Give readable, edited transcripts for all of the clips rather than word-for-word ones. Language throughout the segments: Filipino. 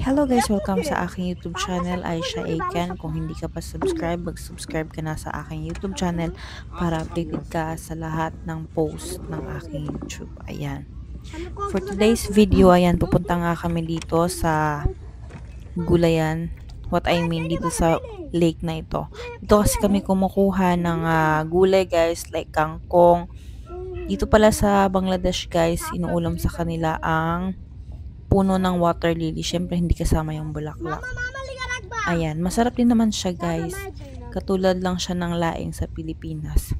Hello guys, welcome sa aking YouTube channel, Aisha Aiken. Kung hindi ka pa subscribe, mag-subscribe ka na sa aking YouTube channel para updated ka sa lahat ng post ng aking YouTube. Ayan. For today's video, ayan, pupunta nga kami dito sa Gulayan. What I mean dito sa lake na ito. Dito kasi kami kumukuha ng gulay guys, like kangkong. Dito pala sa Bangladesh guys, inuulam sa kanila ang puno ng water lily. Syempre hindi kasama yung bulaklak. Ayan, masarap din naman siya guys. Katulad lang siya ng laing sa Pilipinas.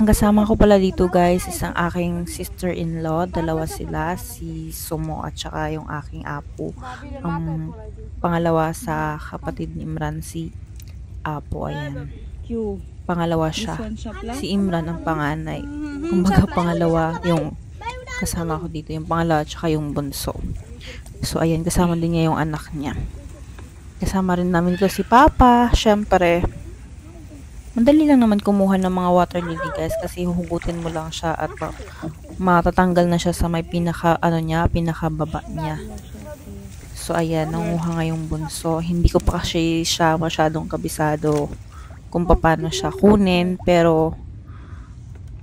Ang kasama ko pala dito guys, isang aking sister-in-law. Dalawa sila, si Sumo at saka yung aking apo. Ang pangalawa sa kapatid ni Imran, si Apo. Ayan. Pangalawa siya. Si Imran ang panganay. Kumbaga pangalawa yung kasama ko dito, yung pangalawa at saka yung bunso. So ayan, kasama din niya yung anak niya. Kasama rin namin dito si Papa. Syempre, madali lang naman kumuha ng mga water lily guys, kasi huhugutin mo lang siya at matatanggal na siya sa may pinakababa niya. So ayan, nanguha nga yung bunso. Hindi ko pa kasi siya masyadong kabisado kung paano siya kunin, pero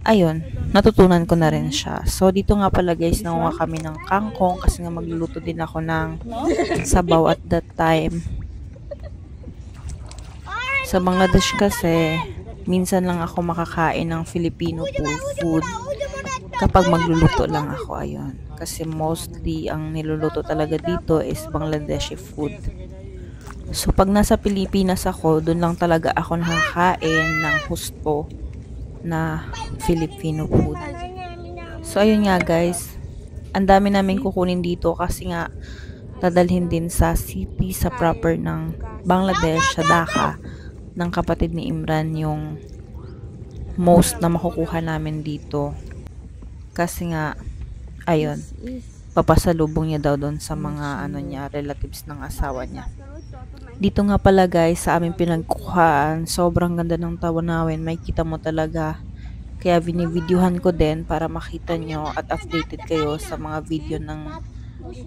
ayun, natutunan ko na rin siya. So, dito nga pala guys, nanguha kami ng kangkong kasi nga magluluto din ako ng sabaw at that time. Sa Bangladesh kasi, minsan lang ako makakain ng Filipino food kapag magluluto lang ako, ayun. Kasi mostly, ang niluluto talaga dito is Bangladeshi food. So, pag nasa Pilipinas ako, dun lang talaga ako nakakain ng husto na Filipino food. So, ayun nga guys. Ang dami namin kukunin dito kasi nga dadalhin din sa city, sa proper ng Bangladesh, sa Dhaka, ng kapatid ni Imran yung most na makukuha namin dito. Kasi nga, ayun, papasalubong niya daw doon sa mga relatives ng asawa niya. Dito nga pala guys, sa aming pinagkuhaan, sobrang ganda ng tawanawin. May kita mo talaga. Kaya binivideohan ko din para makita nyo at updated kayo sa mga video ng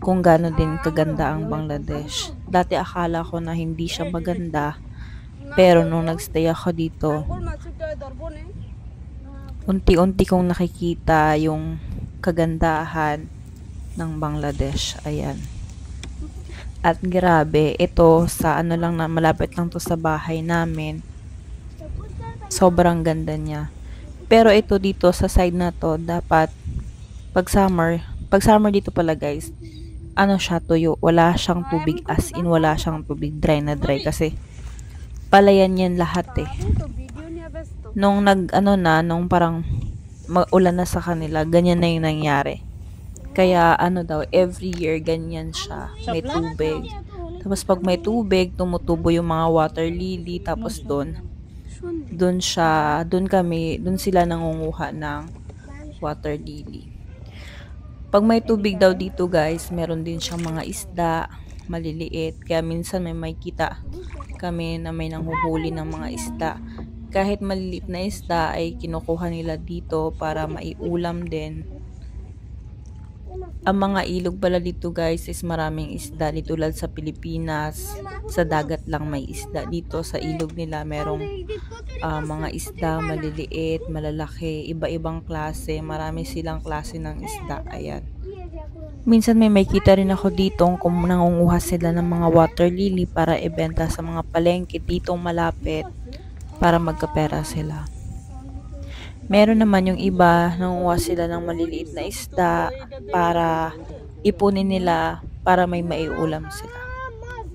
kung gaano din kaganda ang Bangladesh. Dati akala ko na hindi siya maganda, pero nung nagstay ako dito, unti-unti kong nakikita yung kagandahan ng Bangladesh. Ayan. At grabe, ito sa lang na malapit lang to sa bahay namin. Sobrang ganda niya. Pero ito dito sa side na to, dapat pag summer dito pala guys, siya tuyo, wala siyang tubig, as in wala siyang tubig, dry na dry kasi palayan yan lahat eh. Nung nung parang ulan na sa kanila, ganyan na yung nangyari. Kaya daw, every year ganyan siya, may tubig. Tapos pag may tubig, tumutubo yung mga water lily, tapos doon sila nangunguha ng water lily. Pag may tubig daw dito guys, meron din siyang mga isda, maliliit. Kaya minsan may kita kami na may nanghuhuli ng mga isda. Kahit maliliit na isda ay kinukuha nila dito para maiulam din. Ang mga ilog pala dito guys is maraming isda. Dito tulad sa Pilipinas, sa dagat lang may isda. Dito sa ilog nila merong mga isda, maliliit, malalaki, iba-ibang klase. Marami silang klase ng isda. Ayan. Minsan may kita rin ako dito kung nangunguha sila ng mga water lily para ibenta sa mga palengke ditong malapit para magkapera sila. Meron naman yung iba, nanguha sila ng maliliit na isda para ipunin nila para may maiulam sila.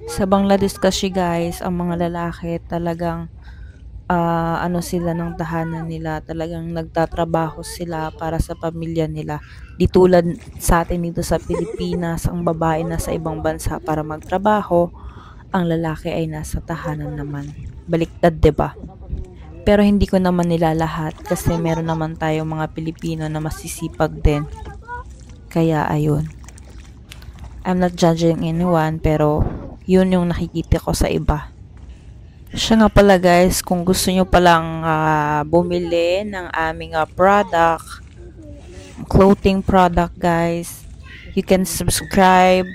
Sa Bangladesh kasi guys, ang mga lalaki talagang sila ng tahanan nila, talagang nagtatrabaho sila para sa pamilya nila. Di tulad sa atin dito sa Pilipinas, ang babae nasa ibang bansa para magtrabaho, ang lalaki ay nasa tahanan naman. Baliktad, 'di ba? Pero hindi ko naman nila lahat kasi meron naman tayong mga Pilipino na masisipag din. Kaya ayun. I'm not judging anyone, pero yun yung nakikita ko sa iba. Siya nga pala guys, kung gusto nyo palang bumili ng aming product, clothing product, guys. You can subscribe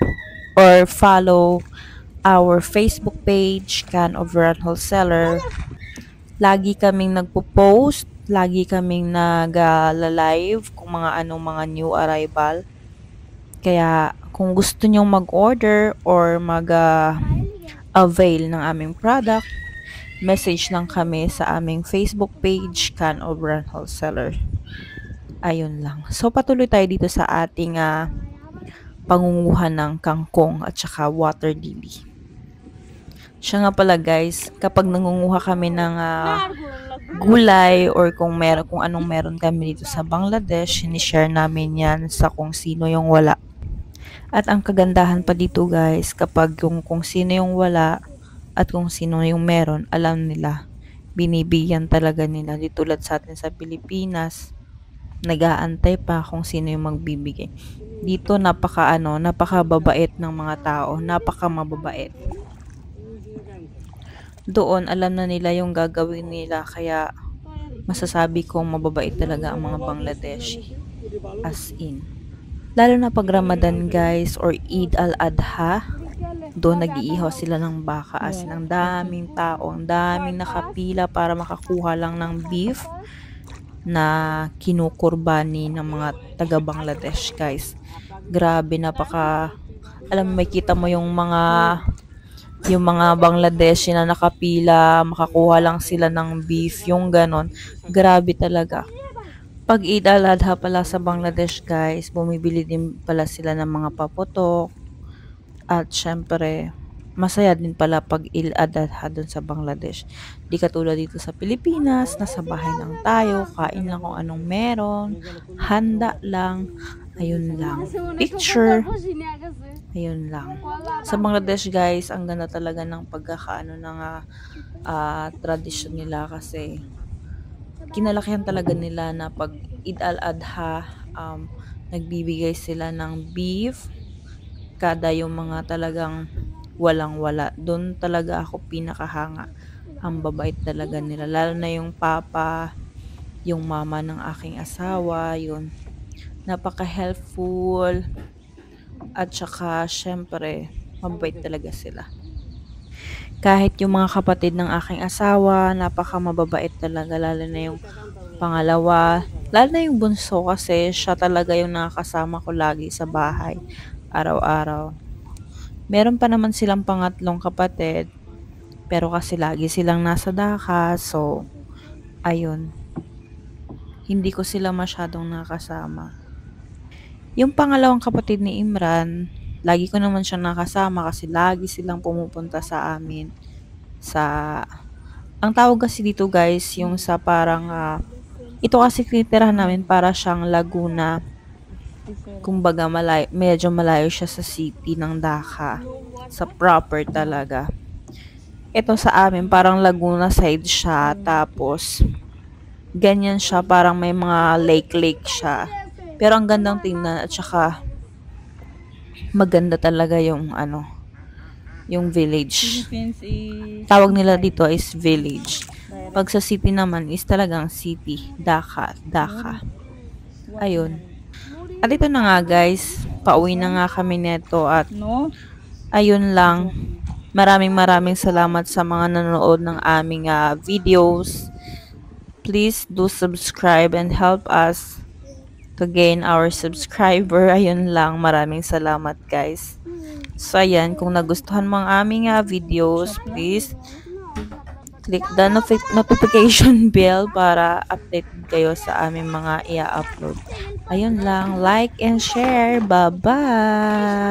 or follow our Facebook page, Can of Run Wholesaler. Lagi kaming nagpo-post, lagi kaming nag-live kung mga anong mga new arrival. Kaya kung gusto nyong mag-order or mag-avail ng aming product, message lang kami sa aming Facebook page, Can of Run Wholesaler. Ayun lang. So, patuloy tayo dito sa ating pangunguhan ng kangkong at saka water lily. Siya nga pala, guys, kapag nangunguha kami ng gulay or kung anong meron kami dito sa Bangladesh, sinishare namin yan sa kung sino yung wala. At ang kagandahan pa dito, guys, kapag kung sino yung wala at kung sino yung meron, alam nila, binibigyan talaga nila. Di tulad sa atin sa Pilipinas, nag-aantay pa kung sino yung magbibigay. Dito napakababait ng mga tao, napakamababait. Doon alam na nila yung gagawin nila, kaya masasabi kong mababait talaga ang mga Bangladeshi. As in. Lalo na pag Ramadan, guys, or Eid al-Adha, doon nag-iihaw sila ng baka. As in, ang daming tao, ang daming nakapila para makakuha lang ng beef na kinukurbani ng mga taga Bangladesh, guys. Grabe, alam mo, may kita mo yung mga Bangladeshi na nakapila, makakuha lang sila ng beef, yung ganon. Grabe talaga. Pag Eid al-Adha pala sa Bangladesh, guys, bumibili din pala sila ng mga paputok. At syempre, masaya din pala pag Eid al-Adha dun sa Bangladesh. Di katulad dito sa Pilipinas, nasa bahay lang tayo, kain lang kung anong meron, handa lang, ayun lang, picture, ayun lang. Sa Bangladesh, guys, ang ganda talaga ng pagkakaano ng tradisyon nila, kasi kinalakihan talaga nila na pag Eid al-Adha, nagbibigay sila ng beef, kada yung mga talagang walang-wala. Doon talaga ako pinakahanga. Ang babait talaga nila. Lalo na yung papa, yung mama ng aking asawa, yun. Napaka-helpful. At saka, syempre, mabait talaga sila. Kahit yung mga kapatid ng aking asawa, napaka-mababait talaga. Lalo na yung pangalawa. Lalo na yung bunso, kasi siya talaga yung nakakasama ko lagi sa bahay. Araw-araw. Meron pa naman silang pangatlong kapatid, pero kasi lagi silang nasa Dhaka, so ayun, hindi ko sila masyadong nakasama. Yung pangalawang kapatid ni Imran, lagi ko naman siya nakasama kasi lagi silang pumupunta sa amin ang tawag kasi dito, guys, yung sa parang ito kasi tinitirahan namin para siyang Laguna. Kumbaga medyo malayo siya sa city ng Dhaka, sa proper talaga. Ito sa amin parang Laguna side siya, tapos ganyan siya, parang may mga lake siya. Pero ang gandang tingnan at saka maganda talaga yung yung village. Tawag nila dito is village. Pag sa city naman is talagang city, Dhaka. Ayun. At ito na nga, guys, pauwi na nga kami neto at ayun lang. Maraming salamat sa mga nanonood ng aming videos. Please do subscribe and help us to gain our subscriber. Ayun lang, maraming salamat, guys. So ayan, kung nagustuhan mo ang aming videos, please click the notification bell para update kayo sa aming mga i-upload. Ayun lang, like and share. Bye-bye!